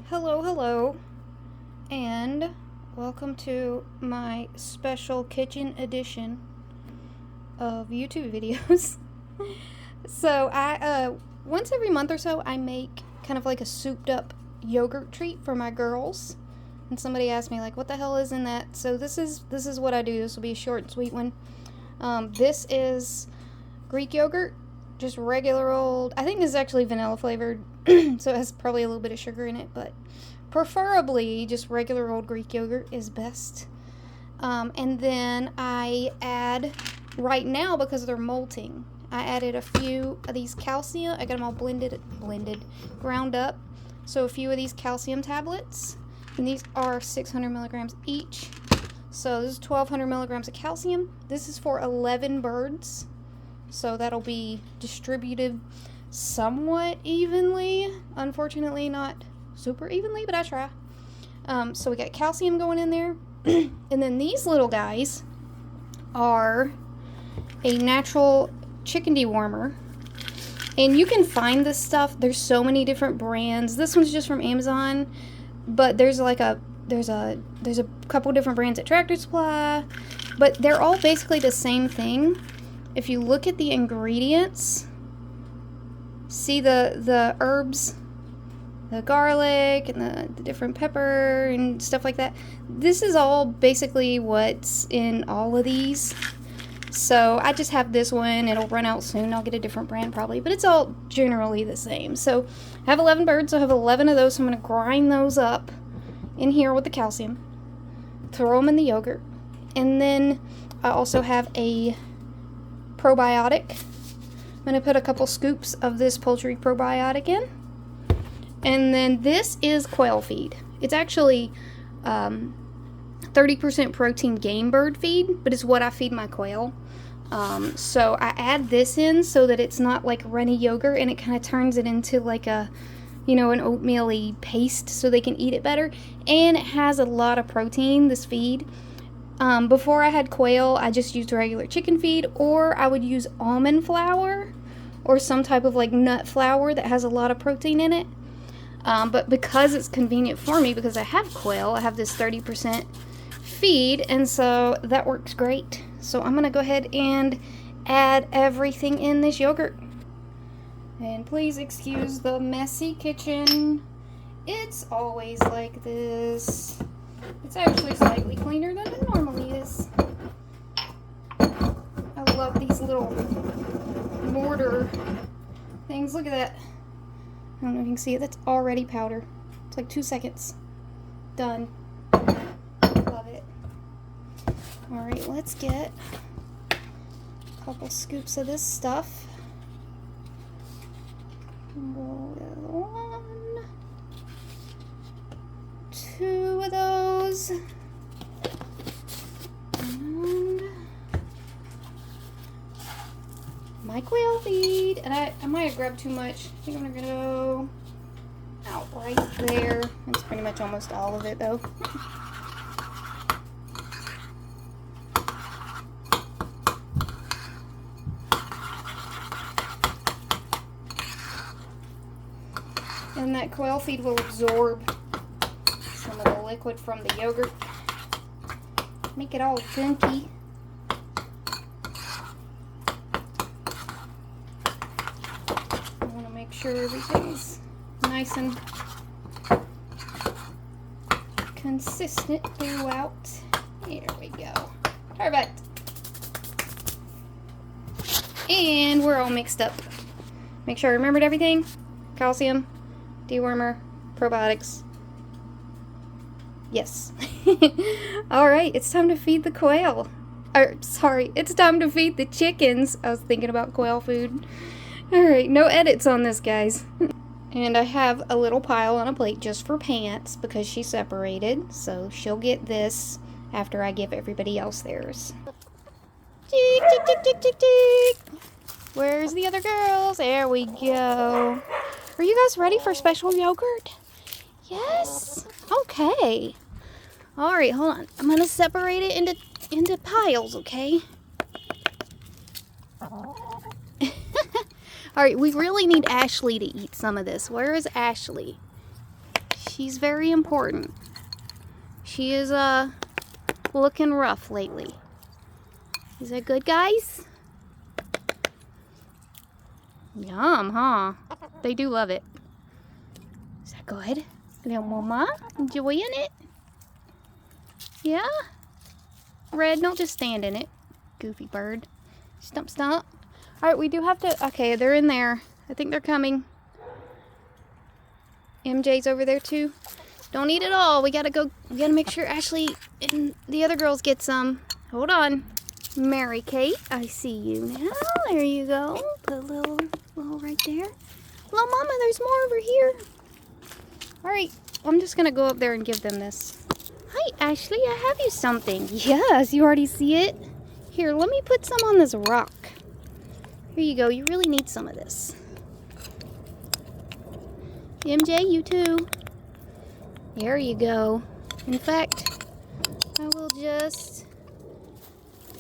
Hello, and welcome to my special kitchen edition of YouTube videos. So I once every month or so I make kind of like a souped up yogurt treat for my girls. And somebody asked me like, what the hell is in that? So this is what I do. This will be a short and sweet one. This is Greek yogurt, just regular old. I think this is actually vanilla flavored, so it has probably a little bit of sugar in it, but preferably just regular old Greek yogurt is best. And then I add, right now because they're molting, I added a few of these calcium. I got them all ground up. So a few of these calcium tablets, and these are 600 milligrams each. So this is 1,200 milligrams of calcium. This is for 11 birds. So that'll be distributed somewhat evenly. Unfortunately, not super evenly, but I try. So we got calcium going in there. And then these little guys are a natural chicken dewormer. And you can find this stuff. There's so many different brands. This one's just from Amazon, but there's a couple different brands at Tractor Supply, but they're all basically the same thing. If you look at the ingredients, see the herbs, the garlic and the different pepper and stuff like that. This is all basically what's in all of these. So I just have this one. It'll run out soon. I'll get a different brand probably, but it's all generally the same. So I have 11 birds, so I have 11 of those. So I'm going to grind those up in here with the calcium, throw them in the yogurt, and then I also have a probiotic. I'm going to put a couple scoops of this poultry probiotic in. And then this is quail feed. It's actually 30% protein game bird feed, but it's what I feed my quail. So I add this in so that it's not like runny yogurt, and it kind of turns it into like a, an oatmeal-y paste so they can eat it better. And it has a lot of protein, this feed. Before I had quail, I just used regular chicken feed, or I would use almond flour or some type of like nut flour that has a lot of protein in it. But because it's convenient for me, because I have quail, I have this 30% feed, and so that works great. So I'm going to go ahead and add everything in this yogurt. And please excuse the messy kitchen. It's always like this. It's actually slightly cleaner than it normally is. I love these little mortar things. Look at that. I don't know if you can see it. That's already powder. It's like 2 seconds. Done. Love it. Alright, let's get a couple scoops of this stuff. Go with 1, 2 of those. And my quail feed. And I might have grabbed too much. I think I'm going to go out right there. That's pretty much almost all of it though. And that quail feed will absorb some of the liquid from the yogurt. Make it all gunky. I want to make sure everything's nice and consistent throughout. There we go. Perfect. And we're all mixed up. Make sure I remembered everything. Calcium, dewormer, probiotics. Yes. Alright, it's time to feed the quail. It's time to feed the chickens. I was thinking about quail food. Alright, no edits on this, guys. And I have a little pile on a plate just for Pants because she's separated. So she'll get this after I give everybody else theirs. Tick, tick, tick, tick, tick, tick. Where's the other girls? There we go. Are you guys ready for special yogurt? Yes? Okay. Alright, hold on. I'm going to separate it into piles, okay? Alright, we really need Ashley to eat some of this. Where is Ashley? She's very important. She is, looking rough lately. Is that good, guys? Yum, huh? They do love it. Is that good? Little mama, enjoying it? Yeah? Red, don't just stand in it. Goofy bird. Stump, stump. Alright, we do have to... Okay, they're in there. I think they're coming. MJ's over there too. Don't eat it all. We gotta go... We gotta make sure Ashley and the other girls get some. Hold on. Mary Kate, I see you now. There you go. Put a little right there. Little mama, there's more over here. Alright, I'm just gonna go up there and give them this. Hi, Ashley, I have you something. Yes, you already see it? Here, let me put some on this rock. Here you go. You really need some of this. MJ, you too. There you go. In fact, I will just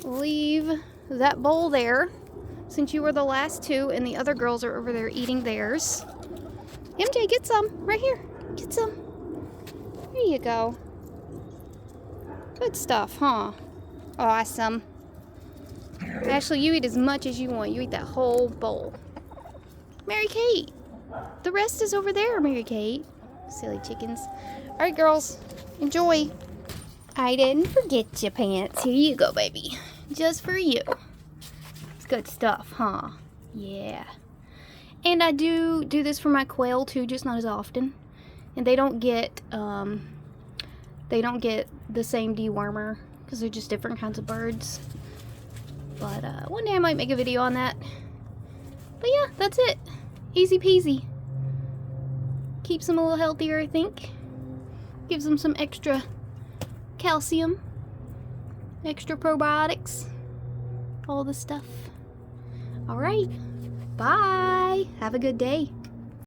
leave that bowl there since you were the last two and the other girls are over there eating theirs. MJ, get some. Right here. Get some. There you go. Good stuff, huh? Awesome. Ashley, you eat as much as you want. You eat that whole bowl. Mary Kate. The rest is over there, Mary Kate. Silly chickens. Alright, girls. Enjoy. I didn't forget your pants. Here you go, baby. Just for you. It's good stuff, huh? Yeah. And I do this for my quail, too, just not as often. And they don't get the same dewormer because they're just different kinds of birds. But one day I might make a video on that. But yeah, that's it. Easy peasy. Keeps them a little healthier, I think. Gives them some extra calcium, extra probiotics, all the stuff. Alright, bye. Have a good day.